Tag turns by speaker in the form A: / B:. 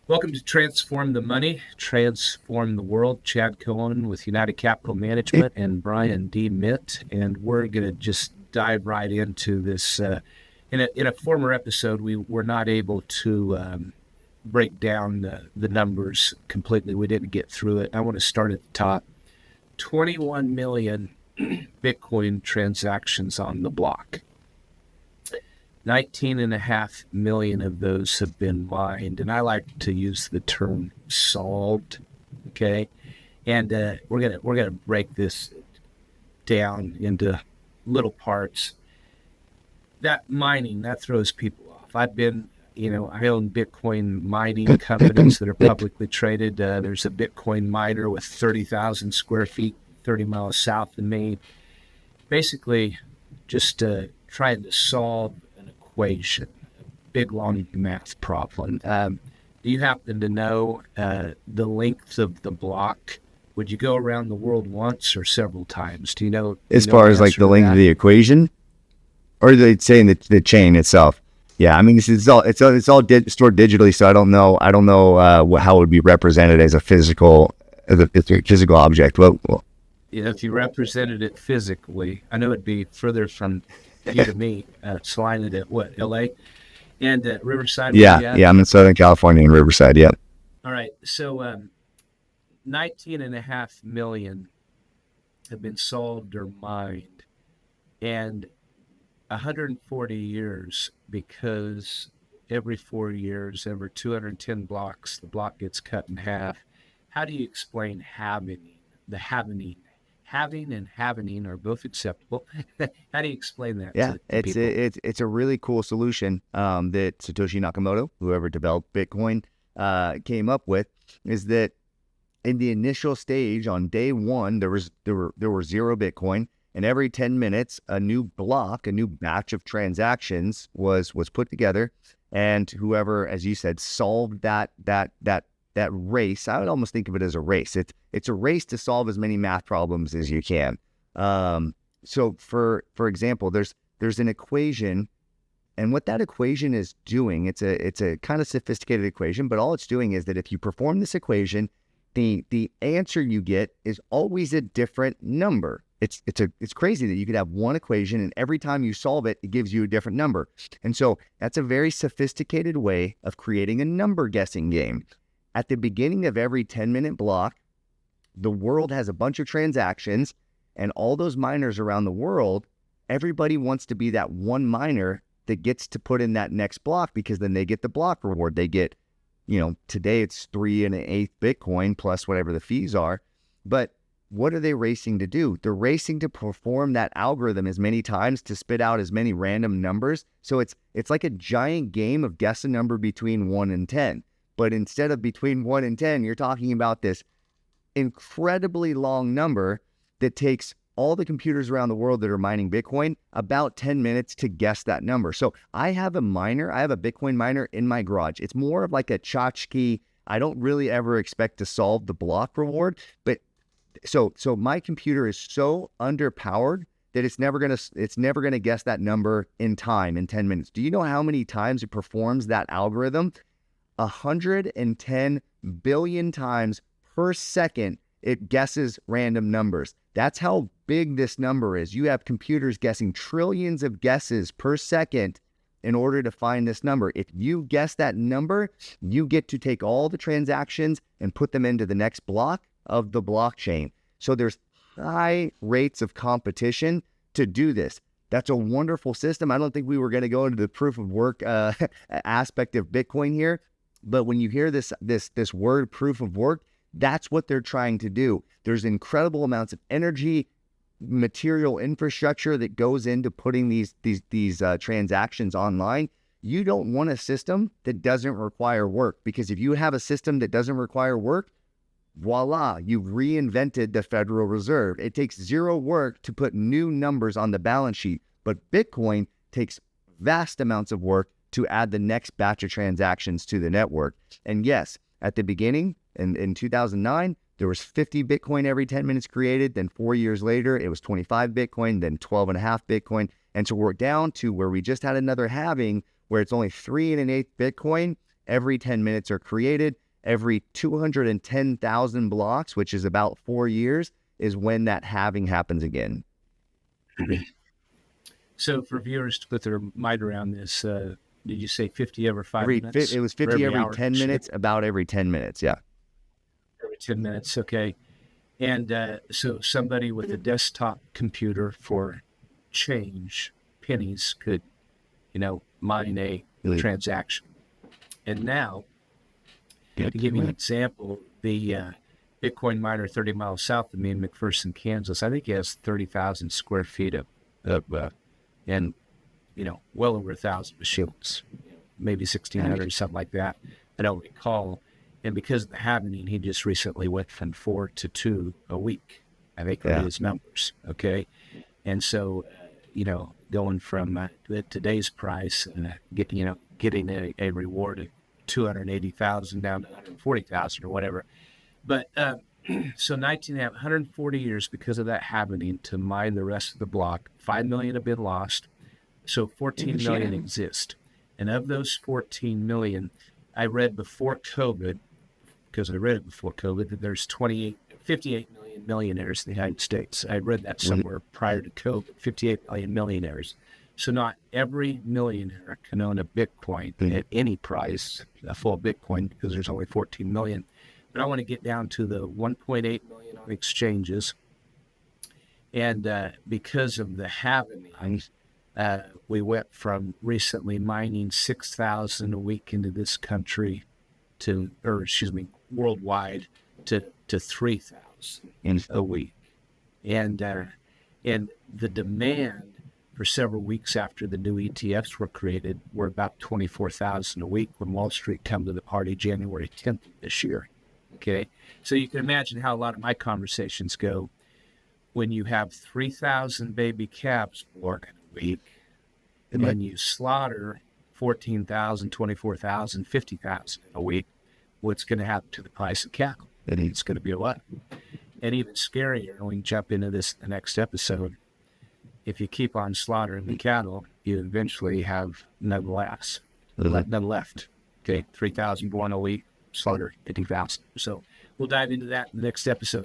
A: Welcome to Transform the Money, Transform the World. Chad Koehn with United Capital Management and Brian DeMint. And we're going to just dive right into this. In a former episode, we were not able to break down the numbers completely. We didn't get through it. I want to start at the top. 21 million Bitcoin transactions on the block. 19.5 million of those have been mined, and I like to use the term solved. Okay, and we're gonna break this down into little parts. That mining, that throws people off. I own Bitcoin mining companies that are publicly traded. There's a Bitcoin miner with 30,000 square feet, 30 miles south of me. Basically, just trying to solve equation, a big long math problem. Do you happen to know the length of the block? Would you go around the world once or several times? Do you know?
B: As far as like the length of the equation, or are they saying the chain itself? Yeah, I mean it's all stored digitally, so I don't know how it would be represented as a physical object. Well,
A: yeah, if you represented it physically, I know it'd be further from you to me, sliding at what, LA and Riverside?
B: Yeah, I'm in Southern California in Riverside. Yeah.
A: All right. So 19.5 million have been solved or mined, and 140 years, because every 4 years, every 210 blocks, the block gets cut in half. How do you explain halvening? The halvening. Having and halvening are both acceptable. How do you explain that?
B: Yeah,
A: to people?
B: It's a really cool solution that Satoshi Nakamoto, whoever developed Bitcoin, came up with. Is that in the initial stage on day one, there were 0 Bitcoin, and every 10 minutes, a new batch of transactions was put together, and whoever, as you said, solved that race. I would almost think of it as a race. It's a race to solve as many math problems as you can. So for example, there's an equation, and what that equation is doing, it's a kind of sophisticated equation, but all it's doing is that if you perform this equation, the answer you get is always a different number. It's crazy that you could have one equation, and every time you solve it, it gives you a different number. And so that's a very sophisticated way of creating a number guessing game. At the beginning of every 10-minute block, the world has a bunch of transactions, and all those miners around the world, everybody wants to be that one miner that gets to put in that next block, because then they get the block reward. They get, today it's 3 1/8 Bitcoin plus whatever the fees are. But what are they racing to do? They're racing to perform that algorithm as many times to spit out as many random numbers. So it's like a giant game of guess a number between 1 and 10. But instead of between 1 and 10, you're talking about this incredibly long number that takes all the computers around the world that are mining Bitcoin about 10 minutes to guess that number. So I have a Bitcoin miner in my garage. It's more of like a tchotchke. I don't really ever expect to solve the block reward, but so my computer is so underpowered that it's never gonna guess that number in time, in 10 minutes. Do you know how many times it performs that algorithm? 110 billion times per second it guesses random numbers. That's how big this number is. You have computers guessing trillions of guesses per second in order to find this number. If you guess that number, you get to take all the transactions and put them into the next block of the blockchain. So there's high rates of competition to do this. That's a wonderful system. I don't think we were going to go into the proof of work aspect of Bitcoin here, but when you hear this word proof of work, that's what they're trying to do. There's incredible amounts of energy, material infrastructure that goes into putting these transactions online. You don't want a system that doesn't require work, because if you have a system that doesn't require work, voila, you've reinvented the Federal Reserve. It takes zero work to put new numbers on the balance sheet, but Bitcoin takes vast amounts of work to add the next batch of transactions to the network. And yes, at the beginning, in 2009, there was 50 Bitcoin every 10 minutes created. Then 4 years later, it was 25 Bitcoin, then 12.5 Bitcoin. And so we're down to where we just had another halving where it's only 3 1/8 Bitcoin. every 10 minutes are created. Every 210,000 blocks, which is about 4 years, is when that halving happens again.
A: So for viewers to put their mind around this, did you say 50 every 5 minutes?
B: It was 50 every
A: hour?
B: 10 minutes, about every 10 minutes. Yeah.
A: Every 10 minutes. Okay. And so somebody with a desktop computer for change, pennies, could, mine a transaction. And now, to give you an example, the Bitcoin miner 30 miles south of me in McPherson, Kansas, I think he has 30,000 square feet of and, well over 1,000 machines, maybe 1,600, something like that. I don't recall. And because of the halving, he just recently went from 4 to 2 a week, I think, are his numbers. Okay. And so, going from today's price, getting a reward of 280,000 down to 140,000 or whatever. But so 140 years because of that happening to mine the rest of the block. 5 million have been lost. So 14 million exist. And of those 14 million, I read before COVID, because I read it before COVID, that there's 58 million millionaires in the United States. I read that somewhere prior to COVID, 58 million millionaires. So not every millionaire can own a Bitcoin at any price, a full Bitcoin, because there's only 14 million. But I want to get down to the 1.8 million on exchanges. And because of the halving, we went from recently mining 6,000 a week into this country worldwide to 3,000 a week. And the demand for several weeks after the new ETFs were created were about 24,000 a week when Wall Street come to the party January 10th this year. Okay. So you can imagine how a lot of my conversations go when you have 3,000 baby calves born in a week and you slaughter 14,000, 24,000, 50,000 a week. What's going to happen to the price of cattle? It's going to be a lot. And even scarier, when we jump into this in the next episode, if you keep on slaughtering the cattle, you eventually have none left. Okay, 3,000 born a week, slaughter 50,000. So we'll dive into that in the next episode.